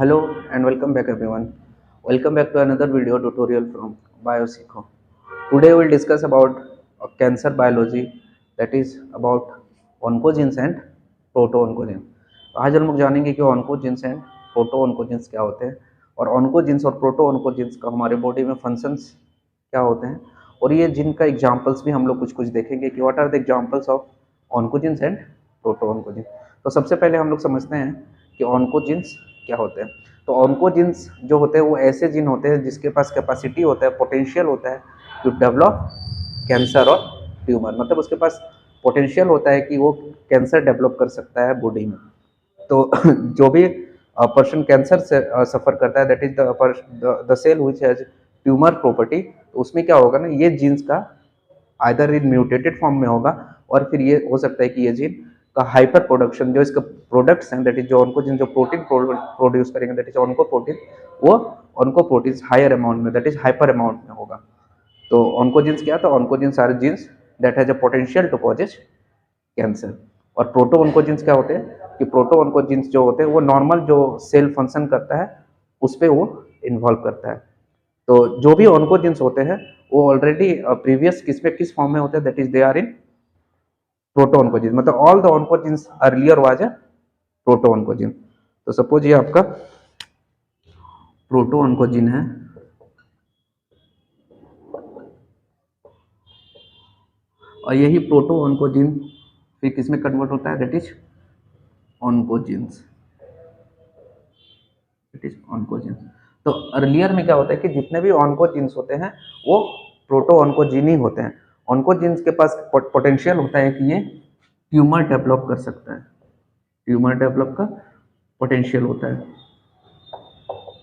Hello and welcome back everyone. Welcome back to another video tutorial from BioSeco. Today we'll discuss about cancer biology, that is about oncogenes and proto-oncogenes. आज हम लोग जानेंगे कि oncogenes and proto-oncogenes क्या होते हैं और oncogenes और proto-oncogenes का हमारे बॉडी में फंक्शंस क्या होते हैं और ये जिनका एग्जांपल्स भी हम लोग कुछ कुछ देखेंगे कि what are the examples of oncogenes and proto-oncogenes. तो सबसे पहले हम लोग समझते हैं कि oncogenes क्या होते हैं। तो ऑन्कोजीन्स जो होते हैं वो ऐसे जीन होते हैं जिसके पास कैपेसिटी होता है, पोटेंशियल होता है टू डेवलप कैंसर और ट्यूमर, मतलब उसके पास पोटेंशियल होता है कि वो कैंसर डेवलप कर सकता है बॉडी में। तो जो भी पर्सन कैंसर से सफ़र करता है, that is the cell which has tumour property, तो उसमें क्या होगा ना, ये जीन्स का आइदर इन म्यूटेटेड फॉर्म में होगा और फिर ये हो सकता है कि ये जीन का हाइपर प्रोडक्शन, जो इसका प्रोडक्ट्स हैं, दैट इज जो ऑन्कोजीन जो प्रोटीन प्रोड्यूस करेंगे, दैट इज ऑन्कोप्रोटीन, वो ऑन्कोप्रोटीन हायर अमाउंट में, दैट इज हाइपर अमाउंट में होगा। तो ऑन्कोजीन्स क्या, तो oncogenes are genes that has a potential to causes cancer. और प्रोटो ऑन्कोजीन्स क्या होते हैं कि प्रोटो ऑन्कोजीन्स जो होते हैं वो नॉर्मल जो सेल फंक्शन करता है उस पर वो इन्वॉल्व करता है। तो जो भी ऑन्कोजीन्स होते हैं वो ऑलरेडी प्रीवियस किस फॉर्म में होते हैं, that is they are in proto-oncogene, मतलब all the oncogenes earlier was a proto-oncogene. तो सपोज ये आपका प्रोटो-ऑन्कोजीन है और यही प्रोटो-ऑन्कोजीन फिर किस में कन्वर्ट होता है, that is oncogenes, that is oncogenes. तो अर्लियर में क्या होता है कि जितने भी ऑन्कोजीन्स होते हैं वो प्रोटो-ऑन्कोजीन ही होते हैं। ऑन्कोजीन्स के पास पोटेंशियल होता है कि ये ट्यूमर डेवलप कर सकता है, ट्यूमर डेवलप का पोटेंशियल होता है।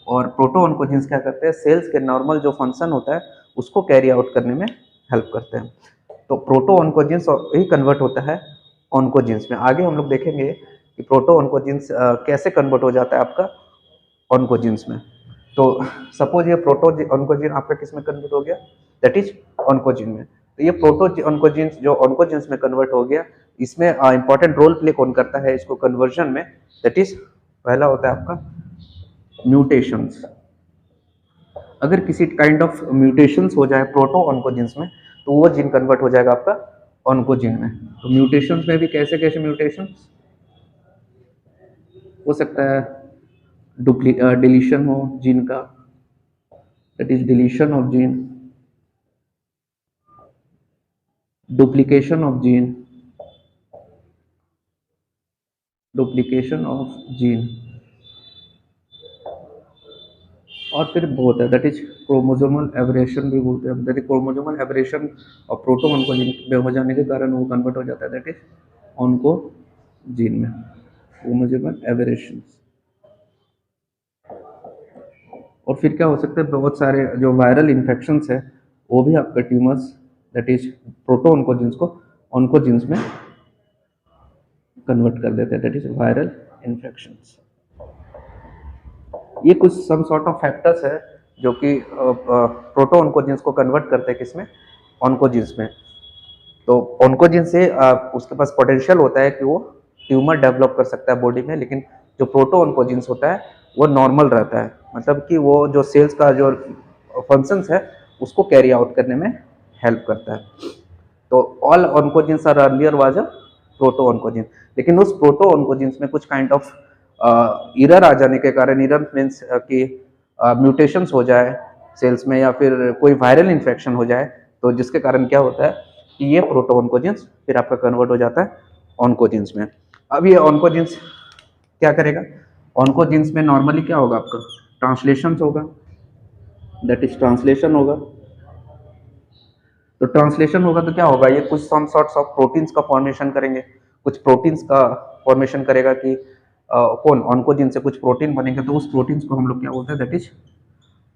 और प्रोटो ऑन्कोजीन्स क्या करते हैं, सेल्स के नॉर्मल जो फंक्शन होता है उसको कैरी आउट करने में हेल्प करते हैं। तो प्रोटो ऑन्कोजीन्स ही कन्वर्ट होता है ऑन्कोजीन्स में। आगे हम लोग देखेंगे कि प्रोटो ऑन्कोजीन्स कैसे कन्वर्ट हो जाता है आपका ऑन्कोजीन्स में। तो सपोज ये प्रोटो ऑन्कोजीन आपका किस में कन्वर्ट हो गया, दैट इज ऑन्कोजीन में। तो ये प्रोटो ऑन्कोजीन्स जो ऑन्कोजीन्स में कन्वर्ट हो गया, इसमें इंपॉर्टेंट रोल प्ले कौन करता है इसको कन्वर्जन में, दैट इज पहला होता है आपका म्यूटेशंस। अगर किसी काइंड ऑफ म्यूटेशंस हो जाए प्रोटो ऑन्कोजीन्स में तो वो जीन कन्वर्ट हो जाएगा आपका ऑन्कोजीन में। तो म्यूटेशंस में भी कैसे कैसे म्यूटेशंस हो सकता है, डिलीशन हो जीन का, that is deletion of gene, duplication of gene, duplication of gene, और फिर बहुत है दैट इज क्रोमोसोमल एबरेशन भी बोलते हैं, दैट इज क्रोमोसोमल एबरेशन और प्रोटो ऑन्कोजीन में हो जाने के कारण वो कन्वर्ट हो जाता है दैट इज ऑन्कोजीन में, क्रोमोसोमल एबरेशन। और फिर क्या हो सकता है, बहुत सारे जो वायरल इन्फेक्शंस है वो भी आपका tumours that is proto oncogenes को ऑन्कोजीन्स में कन्वर्ट कर देते हैं, दैट इज वायरल इन्फेक्शंस। ये कुछ सम सॉर्ट ऑफ फैक्टर्स है जो कि प्रोटो ऑन्कोजीन्स को कन्वर्ट करते हैं किसमें, ऑन्कोजीन्स में। तो ऑन्कोजीन से उसके पास पोटेंशियल होता है कि वो ट्यूमर डेवलप कर सकता है बॉडी में, लेकिन जो प्रोटो ऑन्कोजीन्स होता है वो नॉर्मल रहता है, मतलब कि वो जो सेल्स का जो फंक्शंस है उसको कैरी आउट करने में हेल्प करता है। तो all oncogenes are earlier was a proto oncogene, लेकिन उस प्रोटो ऑन्कोजीन्स में कुछ काइंड ऑफ एरर आ जाने के कारण, एरर मीन्स कि म्यूटेशंस हो जाए सेल्स में या फिर कोई वायरल इन्फेक्शन हो जाए, तो जिसके कारण क्या होता है कि ये प्रोटो ऑन्कोजीन्स फिर आपका कन्वर्ट हो जाता है ऑन्कोजीन्स में। अब ये ऑन्कोजीन्स क्या करेगा, ऑन्कोजीन्स में नॉर्मली क्या होगा आपका ट्रांसलेशन होगा, दैट इज ट्रांसलेशन होगा। तो ट्रांसलेशन होगा तो क्या होगा, ये कुछ सम सॉर्ट्स ऑफ प्रोटीन्स का फॉर्मेशन करेंगे, कुछ प्रोटीन्स का फॉर्मेशन करेगा कि कौन ऑन्कोजीन से कुछ प्रोटीन बनेंगे, तो उस प्रोटीन्स को हम लोग क्या बोलते हैं, दैट इज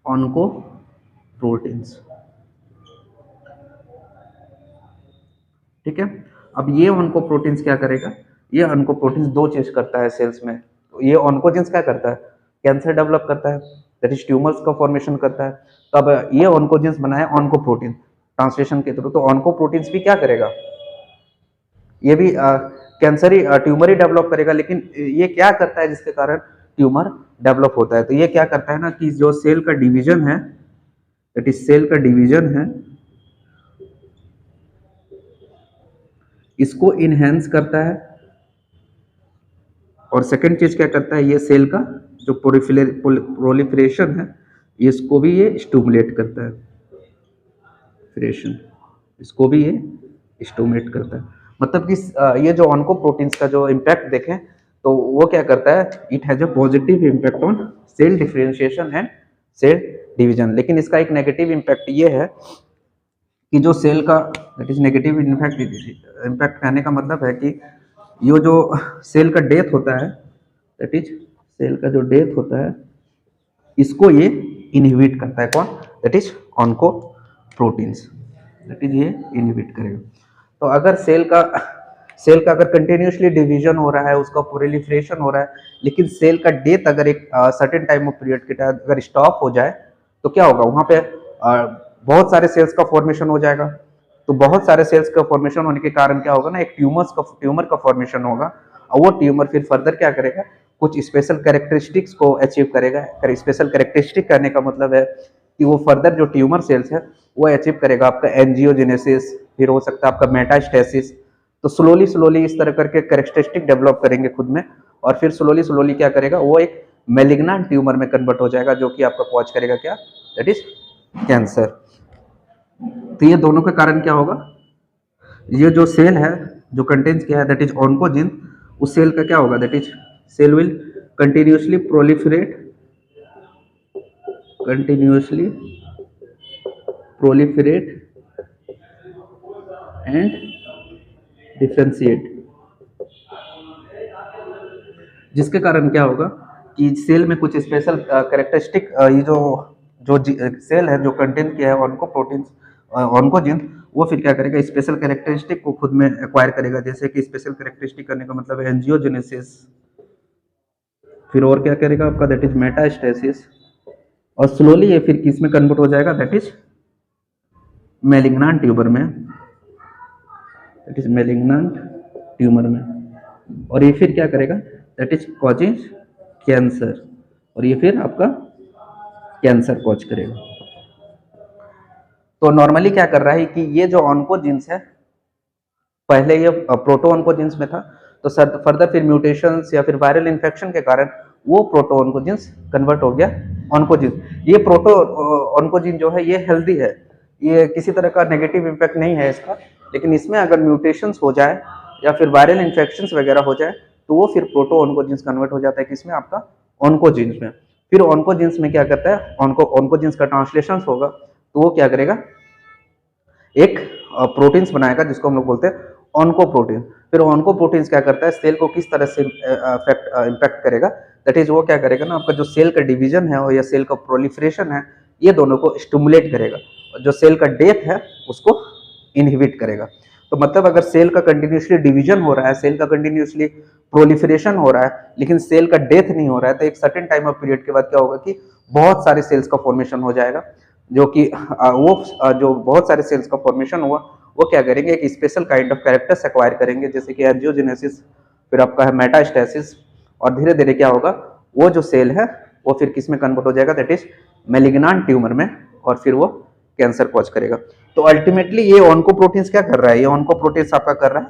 ऑन्को प्रोटीन्स। ठीक है। अब ये ऑन्को प्रोटीन्स क्या करेगा, ये ऑन्को प्रोटीन्स दो चीज करता है सेल्स में। तो ये ऑन्कोजीन्स क्या करता है, कैंसर डेवलप करता है, दैट इज ट्यूमर्स का फॉर्मेशन करता है। तो अब ये ऑन्कोजीन्स बनाए ऑन्को प्रोटीन ट्रांसलेशन के थ्रू, तो ऑन्को प्रोटीन्स भी क्या करेगा, ये भी कैंसर ही ट्यूमर ही डेवलप करेगा, लेकिन ये क्या करता है जिसके कारण ट्यूमर डेवलप होता है। तो ये क्या करता है ना कि जो सेल का डिवीजन है, दैट इज सेल का डिवीजन है, इसको इनहेंस करता है। और सेकंड चीज क्या करता है, ये सेल का जो प्रोलिफरेशन है इसको भी ये स्टिमुलेट करता है, फ्रेशन इसको भी ये स्टिमुलेट करता है। मतलब कि ये जो ऑन्कोप्रोटीन्स का जो इम्पैक्ट देखें तो वो क्या करता है, it has a positive impact on cell differentiation and cell division. लेकिन इसका एक नेगेटिव इम्पैक्ट ये है कि जो सेल का, दैट इज नेगेटिव इम्पैक्ट कहने का मतलब है कि ये जो सेल का डेथ होता है, दैट इज सेल का जो डेथ होता है इसको ये इनहिबिट करता है। कौन? दैट इज ऑन्कोप्रोटीन्स, दैट इज ये इनहिबिट करेगा। तो अगर सेल का अगर कंटिन्यूसली डिवीजन हो रहा है, उसका प्रोलिफरेशन हो रहा है, लेकिन सेल का डेथ अगर एक सर्टेन टाइम ऑफ पीरियड के टाइम अगर स्टॉप हो जाए तो क्या होगा, वहां पे बहुत सारे सेल्स का फॉर्मेशन हो जाएगा। तो बहुत सारे सेल्स का फॉर्मेशन होने के कारण क्या होगा ना, एक ट्यूमर का फॉर्मेशन होगा। और वो ट्यूमर फिर फर्दर क्या करेगा, कुछ स्पेशल कैरेक्टरिस्टिक्स को अचीव करेगा। स्पेशल कैरेक्टरिस्टिक करने का मतलब है कि वो फर्दर जो ट्यूमर सेल्स है वो अचीव करेगा आपका एंजियोजेनेसिस, फिर हो सकता है आपका मेटास्टेसिस। तो स्लोली इस तरह करके कैरेक्टरिस्टिक डेवलप करेंगे खुद में, और फिर स्लोली क्या करेगा, वो एक मैलिग्नेंट ट्यूमर में कन्वर्ट हो जाएगा, जो कि आपका कॉज करेगा क्या, दैट इज कैंसर। तो ये दोनों के कारण क्या होगा, ये जो सेल है जो कंटेन्स क्या है, दैट इज ऑन्कोजिन, उस सेल का क्या होगा, that is cell will continuously proliferate and differentiate, जिसके कारण क्या होगा कि सेल में कुछ स्पेशल कैरेक्टरिस्टिक, ये जो सेल है जो कंटेन किया है ऑन्कोप्रोटीन्स, ऑन्कोजिन, वो फिर क्या करेगा, स्पेशल कैरेक्टरिस्टिक को खुद में एक्वायर करेगा। जैसे कि स्पेशल कैरेक्टरिस्टिक करने का मतलब है एंजियोजेनेसिस, फिर और क्या करेगा आपका, दैट इज मेटास्टेसिस, और स्लोली ये फिर किस में कन्वर्ट हो जाएगा, दैट इज मैलिग्नेंट ट्यूमर में, दैट इज मैलिग्नेंट ट्यूमर में। और ये फिर क्या करेगा, दैट इज कॉजिंग कैंसर, और ये फिर आपका कैंसर कॉज करेगा। तो नॉर्मली क्या कर रहा है कि ये जो ऑन्कोजिन्स है, पहले ये प्रोटो ऑन्कोजिन्स में था, तो फर्दर फिर म्यूटेशंस या फिर वायरल इन्फेक्शन के कारण वो प्रोटो ऑन्कोजिन्स कन्वर्ट हो गया ऑन्कोजिन। ये प्रोटो ऑन्कोजिन जो है ये हेल्दी है, ये किसी तरह का नेगेटिव इम्पैक्ट नहीं है इसका। लेकिन इसमें अगर म्यूटेशंस हो जाए या फिर वायरल इन्फेक्शंस वगैरह हो जाए तो वो फिर प्रोटो ऑन्कोजिन्स कन्वर्ट हो जाता है किसमें, आपका ऑन्कोजिन्स में। फिर ऑन्कोजिन्स में क्या करता है, ऑन्कोजिन्स का ट्रांसलेशन होगा तो वो क्या करेगा, एक प्रोटीन्स बनाएगा जिसको हम लोग बोलते हैं ऑन्कोप्रोटीन। फिर ऑन्कोप्रोटीन्स क्या करता है, सेल को किस तरह से इम्पैक्ट करेगा, दैट इज वो क्या करेगा ना, आपका जो सेल का डिवीजन है या सेल का प्रोलिफरेशन है, ये दोनों को स्टिमुलेट करेगा, और जो सेल का डेथ है उसको इनहिबिट करेगा। तो मतलब अगर सेल का कंटिन्यूसली डिवीजन हो रहा है, सेल का कंटिन्यूसली प्रोलिफरेशन हो रहा है, लेकिन सेल का डेथ नहीं हो रहा है, तो एक सर्टेन टाइम ऑफ पीरियड के बाद क्या होगा कि बहुत सारे सेल्स का फॉर्मेशन हो जाएगा, जो कि वो जो बहुत सारे सेल्स का फॉर्मेशन हुआ वो क्या करेंगे, एक special kind of characters acquire करेंगे, जैसे कि एंजियोजेनेसिस, फिर आपका है मेटास्टेसिस, और धीरे धीरे क्या होगा, वो जो सेल है वो फिर किस में कन्वर्ट हो जाएगा, दैट इज मैलिग्नेंट ट्यूमर में, और फिर वो कैंसर कॉज करेगा। तो अल्टीमेटली ये ऑन्कोप्रोटीन्स क्या कर रहा है, ये ऑन्कोप्रोटीन्स आपका कर रहा है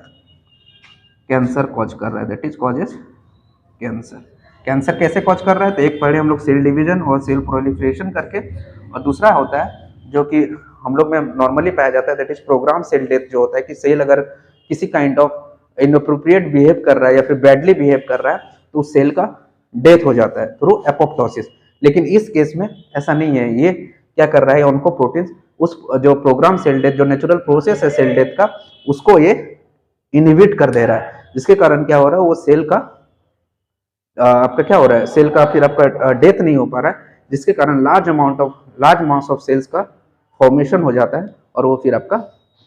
कैंसर कॉज कर रहा है, that is causes cancer. Cancer कैसे कॉज कर रहा है, तो एक पढ़े हम लोग सेल डिवीजन और सेल प्रोलिफरेशन करके, और दूसरा होता है जो कि हम लोग में नॉर्मली पाया जाता है, that is programme cell death, जो होता है कि सेल अगर किसी काइंड ऑफ इनअप्रोप्रिएट बिहेव कर रहा है या फिर बैडली बिहेव कर रहा है तो उस सेल का डेथ हो जाता है थ्रू एपोप्टोसिस। लेकिन इस केस में ऐसा नहीं है, ये क्या कर रहा है, ऑन्कोप्रोटीन्स उस जो प्रोग्राम सेल डेथ, जो नेचुरल प्रोसेस है सेल डेथ का, उसको ये इनहिबिट कर दे रहा है, जिसके कारण क्या हो रहा है, वो सेल का आपका क्या हो रहा है, सेल का फिर आपका डेथ नहीं हो पा रहा है, जिसके कारण लार्ज मास ऑफ सेल्स का फॉर्मेशन हो जाता है, और वो फिर आपका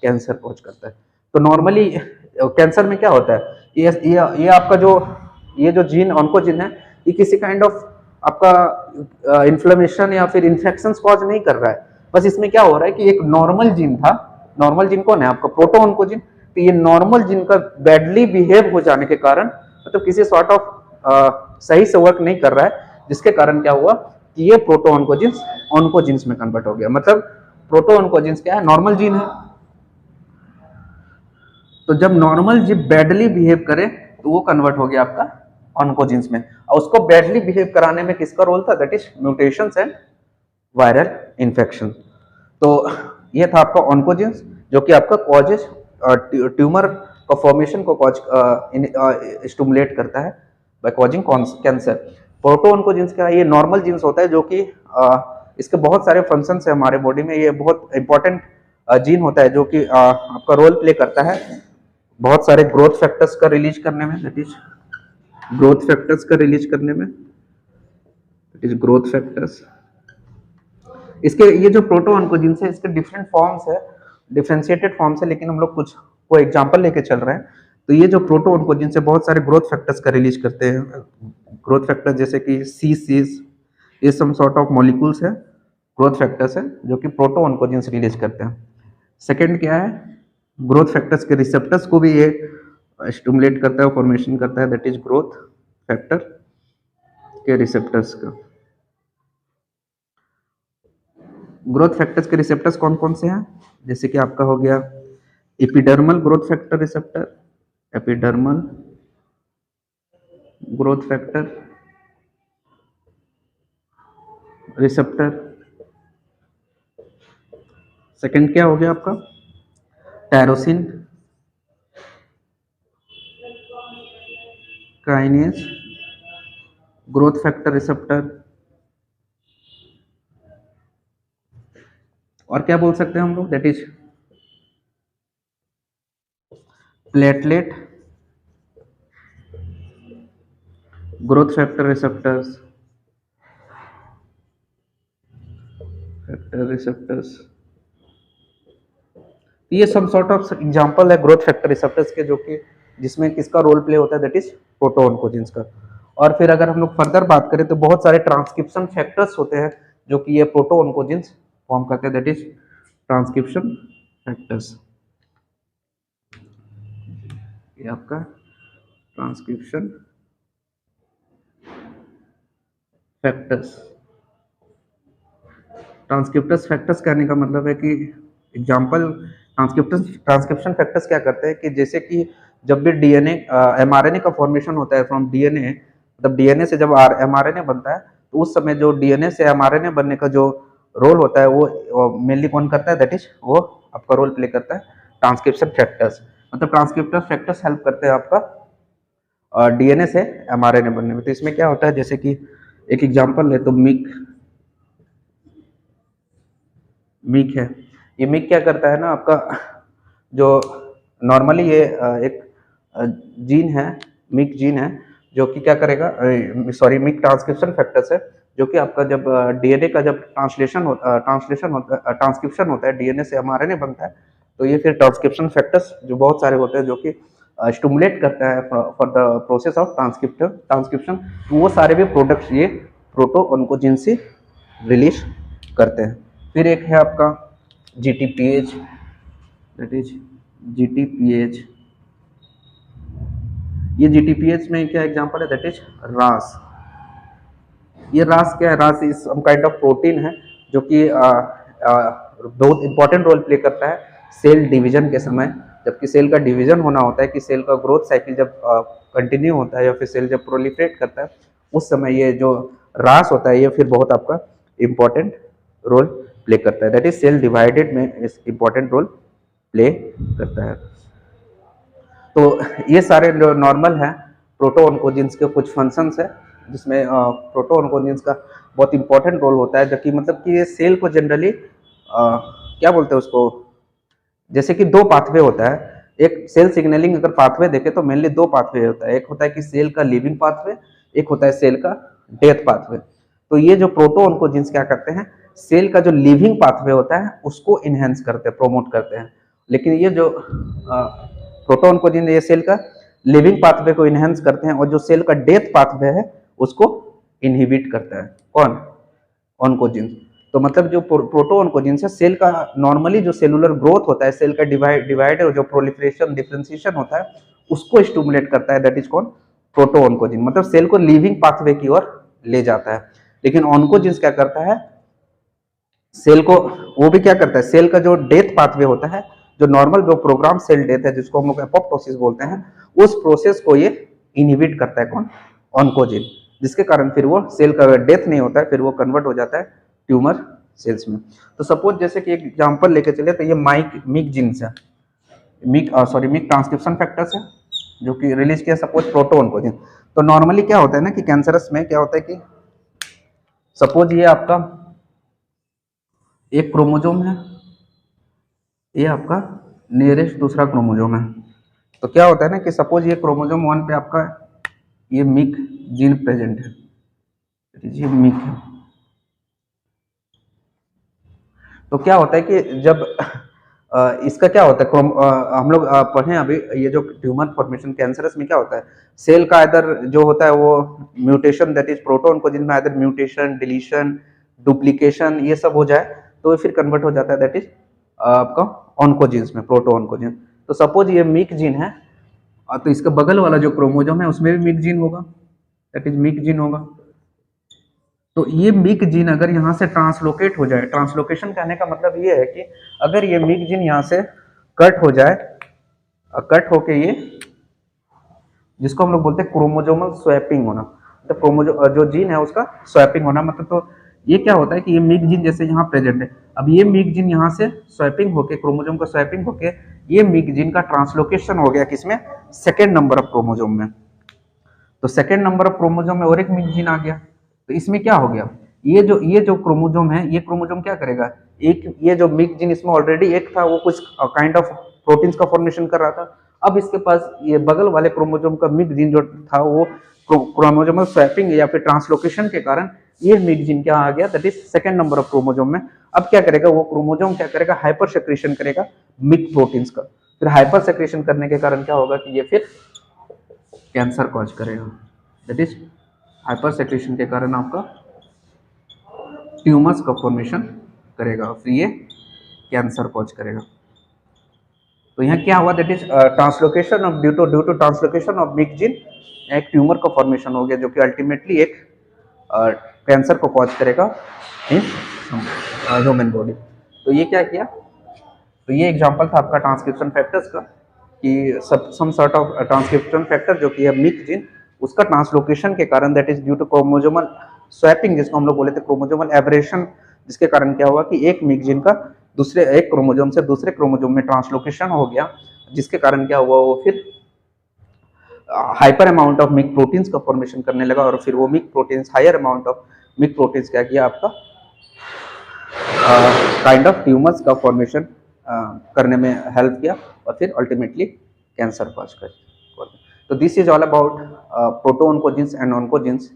कैंसर कॉज करता है। तो नॉर्मली कैंसर में क्या होता है, ये आपका ये जो जीन ऑन्कोजिन है, ये किसी काइंड ऑफ आपका इन्फ्लेमेशन या फिर इन्फेक्शन कॉज नहीं कर रहा है, बस इसमें क्या हो रहा है कि एक नॉर्मल जीन था, नॉर्मल जीन कौन है आपका, प्रोटो ऑन्कोजिन, तो ये नॉर्मल जीन का बैडली बिहेव हो जाने के कारण, मतलब किसी सॉर्ट ऑफ सही से वर्क नहीं कर रहा है, जिसके कारण क्या हुआ कि ये प्रोटो ऑन्कोजीन्स ऑन्कोजीन्स में कन्वर्ट हो गया। मतलब प्रोटो ऑन्कोजीन्स क्या है, नॉर्मल जीन है, तो जब नॉर्मल जीन बैडली बिहेव करे तो वो कन्वर्ट हो गया आपका ऑन्कोजीन्स में, और उसको बैडली बिहेव कराने में किसका रोल था, that is mutations and viral infection. तो ये था आपका ऑन्कोजीन्स जो कि आपका कॉजेज ट्यूमर का फॉर्मेशन को कॉज स्टिमुलेट करता है by causing cancer. Proto oncogenes क्या है, ये नॉर्मल जीन्स होता है जो कि इसके बहुत सारे फंक्शंस है हमारे बॉडी में, ये बहुत इंपॉर्टेंट जीन होता है जो कि आपका रोल प्ले करता है बहुत सारे ग्रोथ फैक्टर्स का रिलीज करने में, दैट इज ग्रोथ फैक्टर्स का रिलीज करने में, दैट इज ग्रोथ फैक्टर्स। इसके ये जो प्रोटो ऑन्कोजीन्स है इसके डिफरेंट फॉर्म्स है, डिफरेंशिएटेड फॉर्म्स है, लेकिन हम लोग कुछ को एग्जांपल लेके चल रहे हैं। तो ये जो प्रोटो ऑन्कोजीन्स है बहुत सारे ग्रोथ फैक्टर्स का रिलीज करते हैं। ग्रोथ फैक्टर जैसे कि सीसीस, ये सम सॉर्ट ऑफ मॉलिक्यूल्स है, ग्रोथ फैक्टर्स है जो कि प्रोटो ऑन्कोजीन्स रिलीज करते हैं। सेकेंड क्या है, ग्रोथ फैक्टर्स के रिसेप्टर्स को भी ये स्टिमुलेट करता है, फॉर्मेशन करता है, दैट इज ग्रोथ फैक्टर के रिसेप्टर्स का। ग्रोथ फैक्टर्स के रिसेप्टर्स कौन कौन से हैं, जैसे कि आपका हो गया epidermal growth factor receptor, epidermal growth factor receptor. Second क्या हो गया आपका, tyrosine kinase growth factor receptor. और क्या बोल सकते हैं हम लोग, that is platelet growth factor receptors, factor receptors. ये सब सॉर्ट ऑफ एग्जांपल है ग्रोथ फैक्टर रिसेप्टर्स के, जो कि जिसमें किसका रोल प्ले होता है, दैट इज प्रोटो ऑन्कोजीन्स का। और फिर अगर हम लोग फर्दर बात करें तो बहुत सारे ट्रांसक्रिप्शन फैक्टर्स होते हैं जो कि ये प्रोटो ऑन्कोजीन्स फॉर्म करते हैं, दैट इज ट्रांसक्रिप्शन फैक्टर्स। ये आपका ट्रांसक्रिप्शन फैक्टर्स, ट्रांसक्रिप्टर्स फैक्टर्स कहने का मतलब है कि एग्जांपल ट्रांसक्रिप्शन फैक्टर्स क्या करते हैं कि जैसे कि जब भी डीएनए एमआरएनए का फॉर्मेशन होता है फ्रॉम डीएनए, मतलब डीएनए से जब एमआरएनए बनता है तो उस समय जो डीएनए से एमआरएनए बनने का जो रोल होता है वो मेनली कौन करता है, दैट इज वो आपका रोल प्ले करता है ट्रांसक्रिप्शन फैक्टर्स। मतलब ट्रांसक्रिप्टर फैक्टर्स हेल्प करते हैं आपका डीएनए से एमआरएनए बनने में। तो इसमें क्या होता है, जैसे कि एक एग्जांपल ले तो मिक है, ये मिक क्या करता है ना, आपका जो नॉर्मली ये एक जीन है, मिक जीन है जो कि क्या करेगा, सॉरी मिक ट्रांसक्रिप्शन फैक्टर्स है जो कि आपका जब डीएनए का जब ट्रांसक्रिप्शन होता है डीएनए से एमआरएनए बनता है, तो ये फिर ट्रांसक्रिप्शन फैक्टर्स जो बहुत सारे होते हैं जो कि स्टिमुलेट करता है for the process of transcription, वो सारे भी प्रोडक्ट्स ये प्रोटो ऑन्कोजीन से रिलीज करते हैं। फिर एक है आपका GTPase, दैट इज GTPase। ये GTPase में क्या एग्जांपल है, दैट इज रास। ये रास क्या है, Ras is some kind of protein है जो कि बहुत इंपॉर्टेंट रोल प्ले करता है सेल डिवीजन के समय, जबकि सेल का डिवीजन होना होता है कि सेल का ग्रोथ साइकिल जब कंटिन्यू होता है या फिर सेल जब प्रोलिफरेट करता है, उस समय ये जो रास होता है ये फिर बहुत आपका इंपॉर्टेंट रोल प्ले करता है, दैट इज सेल डिवाइडेड में इंपॉर्टेंट रोल प्ले करता है। तो ये सारे जो नॉर्मल हैं प्रोटो ऑन्कोजीन्स के कुछ फंक्शंस है, जिसमें प्रोटो ऑन्कोजीन्स का बहुत इंपॉर्टेंट रोल होता है, जो कि मतलब कि ये सेल को जनरली क्या बोलते हैं उसको, जैसे कि दो पाथवे होता है, एक सेल सिग्नलिंग अगर पाथवे देखे तो मेनली दो पाथवे होता है, एक होता है कि सेल का लिविंग पाथवे, एक होता है सेल का डेथ पाथवे। तो ये जो प्रोटो ऑन्कोजीन्स क्या करते हैं, सेल का जो लिविंग पाथवे होता है उसको इनहेंस करते हैं, प्रोमोट करते हैं, लेकिन ये जो प्रोटो ऑन्कोजीन ये सेल का लिविंग पाथवे को इनहेंस करते हैं, और जो सेल का डेथ पाथवे है उसको इनहिबिट करता है, कौन, ऑन्कोजीन। तो मतलब जो प्रोटो ऑन्कोजीन है, सेल का नॉर्मली जो सेलुलर ग्रोथ होता है, सेल का डिवाइड जो प्रोलिफरेशन डिफरेंशिएशन होता है उसको स्टिमुलेट करता है, दैट इज कौन, प्रोटो ऑन्कोजीन। मतलब सेल को लिविंग पाथवे की ओर ले जाता है। लेकिन ऑन्कोजीन्स क्या करता है, सेल को, वो भी क्या करता है, सेल का जो डेथ पाथवे होता है, जो नॉर्मल जो प्रोग्राम सेल डेथ है जिसको हम लोग एपोप्टोसिस बोलते हैं, उस प्रोसेस को ये इनहिबिट करता है कौन, ऑन्कोजिन, जिसके कारण फिर वो सेल का डेथ नहीं होता है, फिर वो कन्वर्ट हो जाता है ट्यूमर सेल्स में। तो सपोज जैसे कि एक एग्जांपल लेके चले तो ये मिक जीन्स है, मिक ट्रांसक्रिप्शन फैक्टर्स है जो कि रिलीज किया सपोज प्रोटोऑन्कोजिन। तो नॉर्मली क्या होता है ना कि कैंसरस में क्या होता है कि सपोज ये आपका एक क्रोमोजोम है, ये आपका नियरेस्ट दूसरा क्रोमोजोम है। तो क्या होता है ना कि सपोज ये क्रोमोजोम 1 पे आपका ये मिक जीन प्रेजेंट है, ये मिक है। तो क्या होता है कि जब इसका क्या होता है, हम लोग पढ़े अभी, ये जो ट्यूमर फॉर्मेशन कैंसरस में क्या होता है, सेल का इधर जो होता है वो म्यूटेशन, दैट इज प्रोटोऑन्कोजिन में इधर म्यूटेशन, डिलीशन, डुप्लीकेशन ये सब हो जाए तो फिर कन्वर्ट हो जाता है दैट इज आपका ऑन्कोजिन्स में, प्रोटोऑन्कोजिन। तो सपोज ये मिक जीन है, तो इसका बगल वाला जो क्रोमोजोम है उसमें भी मिक जीन होगा, दैट इज मिक जीन होगा। तो ये मिक जीन अगर यहाँ से ट्रांसलोकेट हो जाए, ट्रांसलोकेशन कहने का मतलब ये है कि अगर ये मिक जीन यहाँ से कट हो जाए, कट होके ये जिसको हम लोग बोलते हैं क्रोमोजोमल स्वैपिंग होना, तो जो जीन है उसका स्वैपिंग होना, मतलब तो ये क्या होता है कि ये मिक जीन जैसे यहाँ प्रेजेंट है, अब ये मिक जीन यहाँ से स्वैपिंग होके, क्रोमोजोम का स्वैपिंग होके ये मिक जीन का ट्रांसलोकेशन हो गया किसमें, सेकेंड नंबर ऑफ क्रोमोजोम में। तो सेकेंड नंबर ऑफ क्रोमोजोम में और एक मिक जीन आ गया, तो इसमें क्या हो गया, ये जो क्रोमोजोम है, ये क्रोमोजोम क्या करेगा, एक ये जो मिक जीन इसमें ऑलरेडी एक था, वो कुछ काइंड ऑफ प्रोटीन्स का फॉर्मेशन कर रहा था, अब इसके पास ये बगल वाले क्रोमोजोम का मिक जीन जो था वो क्रोमोजोमल स्वैपिंग या फिर ट्रांसलोकेशन के कारण ये मिक जीन क्या आ गया, that is second number of chromosome में। अब क्या करेगा वो क्रोमोजोम, क्या करेगा, हाइपर सेक्रेशन करेगा मिक प्रोटीन्स का, फिर हाइपर सेक्रेशन करने के कारण क्या होगा कि ये फिर कैंसर कॉज करेगा, दैट इज हाइपर सेक्रेशन के कारण आपका ट्यूमर्स का फॉर्मेशन करेगा, फिर ये कैंसर कॉज करेगा। तो यहाँ क्या हुआ, that is translocation of due to translocation of Myc gene एक ट्यूमर का फॉर्मेशन हो गया, जो कि अल्टीमेटली एक कैंसर को कॉज करेगा इन ह्यूमन बॉडी। तो ये क्या किया, तो ये एग्जांपल था आपका ट्रांसक्रिप्शन फैक्टर्स का, कि some sort of transcription factor जो कि है मिक जीन, उसका ट्रांसलोकेशन के कारण that is due to chromosomal swapping, जिसको हम लोग बोले थे क्रोमोजोमल एब्रेशन, जिसके कारण क्या हुआ कि एक मिक जीन का दूसरे एक क्रोमोजोम से दूसरे क्रोमोजोम में ट्रांसलोकेशन हो गया, जिसके कारण क्या हुआ, वो फिर hyper amount of Myc proteins का फॉर्मेशन करने लगा, और फिर वो Myc proteins, higher amount of Myc proteins क्या किया आपका काइंड ऑफ ट्यूमर्स का फॉर्मेशन करने में हेल्प किया, और फिर अल्टीमेटली कैंसर कॉज कर। तो this is all about protooncogenes and oncogenes.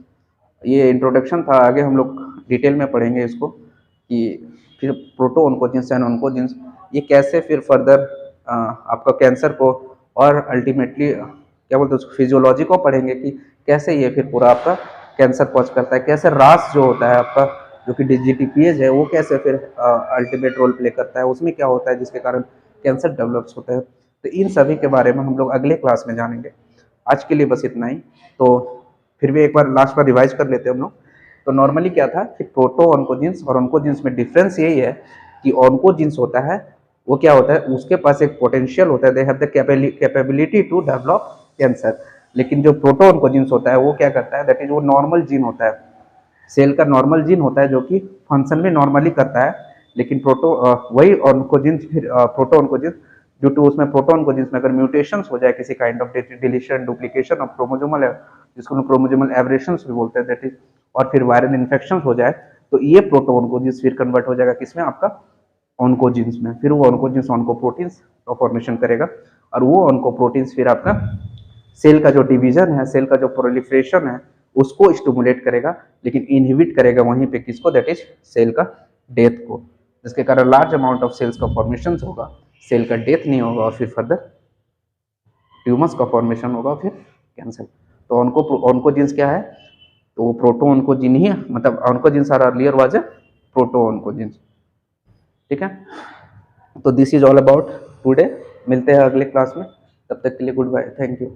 ये इंट्रोडक्शन था, आगे हम लोग डिटेल में पढ़ेंगे इसको कि फिर प्रोटोऑन्कोजिन्स एंड ऑन्कोजिन्स ये कैसे फिर फर्दर आपका कैंसर को, और अल्टीमेटली क्या बोलते हैं उसको, फिजियोलॉजी को पढ़ेंगे कि कैसे ये फिर पूरा आपका कैंसर कॉज करता है, कैसे रास जो होता है आपका जो कि डिजिटिपिएज है वो कैसे फिर अल्टीमेट रोल प्ले करता है, उसमें क्या होता है जिसके कारण कैंसर डेवलप्स होता है। तो इन सभी के बारे में हम लोग अगले क्लास में जानेंगे। आज के लिए बस इतना ही। तो फिर भी एक बार लास्ट बार रिवाइज कर लेते हैं हम लोग। तो नॉर्मली क्या था कि प्रोटो ऑन्कोजिन्स और ऑन्कोजिन्स में डिफरेंस यही है कि ऑन्कोजिन्स होता है वो क्या होता है, उसके पास एक पोटेंशियल होता है, they have the capability to develop cancer. लेकिन जो प्रोटो ऑन्कोजिन्स होता है वो क्या करता है, दैट इज वो नॉर्मल जीन होता है, सेल का नॉर्मल जीन होता है जो कि फंक्शन में नॉर्मली करता है। लेकिन वही ऑन्कोजिन्स फिर प्रोटो ऑन्कोजिन्स ड्यू टू उसमें प्रोटो ऑन्कोजिन्स में अगर म्यूटेशंस हो जाए, किसी kind of deletion, duplication of chromosomal, जिसको हम क्रोमोजोमल एब्रेशंस भी बोलते हैं, दैट इज, और फिर वायरल इन्फेक्शन हो जाए, तो ये प्रोटो ऑन्कोजिन्स फिर कन्वर्ट हो जाएगा किसमें, आपका ऑन्कोजिन्स में। फिर वो ऑन्कोजिन्स ऑन्कोप्रोटीन्स का फॉर्मेशन करेगा, और वो ऑन्कोप्रोटीन्स फिर आपका सेल का जो डिवीजन है, सेल का जो प्रोलिफरेशन है उसको स्टिमुलेट करेगा, लेकिन इनहिबिट करेगा वहीं पे किसको, दैट इज सेल का डेथ को, जिसके कारण लार्ज अमाउंट ऑफ सेल्स का फॉर्मेशन होगा, सेल का डेथ नहीं होगा, और फिर फर्दर ट्यूमर्स का फॉर्मेशन होगा, फिर कैंसर। तो ऑन्कोजिन्स क्या है, तो वो प्रोटो ऑन्कोजिन ही है, मतलब oncogenes are earlier was a proto oncogenes. ठीक है, तो this is all about today. मिलते हैं अगले क्लास में, तब तक के लिए गुड बाय, थैंक यू।